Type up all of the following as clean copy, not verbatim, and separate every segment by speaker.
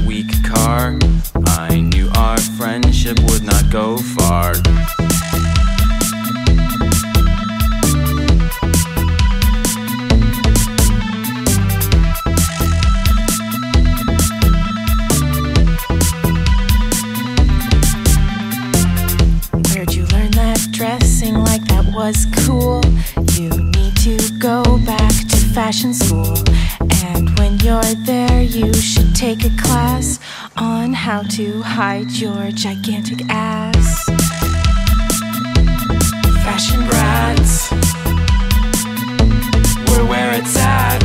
Speaker 1: that weak car, I knew our friendship would not go far.
Speaker 2: Where'd you learn that dressing like that was cool? You need to go back to fashion school. And when you're there, you should take a class on how to hide your gigantic ass. Fashion brats, we're where it's at.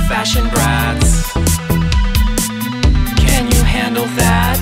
Speaker 2: Fashion brats, can you handle that?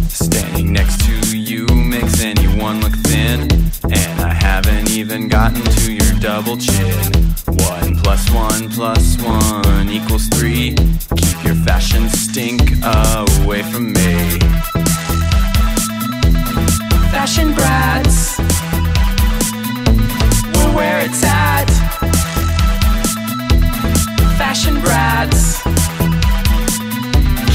Speaker 2: Standing next to you makes anyone look thin, and I haven't even gotten to your double chin. 1 + 1 + 1 = 3. Keep your fashion stink away from me. Fashion brats, we're where it's at. Fashion brats,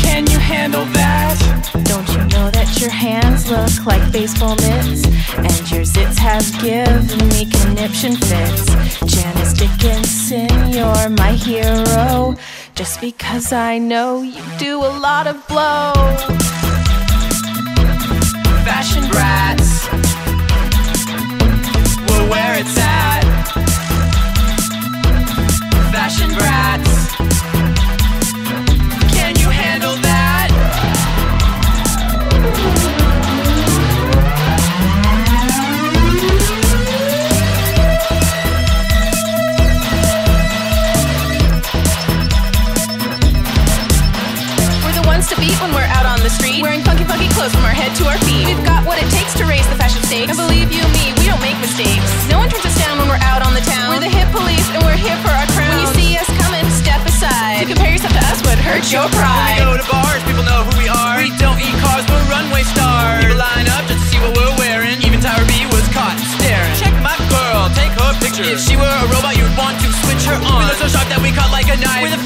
Speaker 2: can you handle that? Don't you know that your hands look like baseball mitts? And your zits have given me conniption fits. Janice Dickinson, you're my hero, just because I know you do a lot of blow. Fashion brats, we're where it's at. Fashion brats, can you handle that? We're the ones to beat when we're out on the street, wearing funky clothes from our head to our feet. We've got what it takes to raise the fashion stakes, and believe you me, we don't make mistakes. No one turns us down when we're out on the town. We're the hip police and we're here for our crown. When you see us coming, step aside. To compare yourself to us would hurt your pride.
Speaker 3: When we go to bars, people know who we are. We don't eat cars, we're runway stars. People line up just to see what we're wearing. Even Tyra B was caught staring. Check my girl, take her picture. If she were a robot, you'd want to switch her on. We look so sharp that we cut like a knife. We're the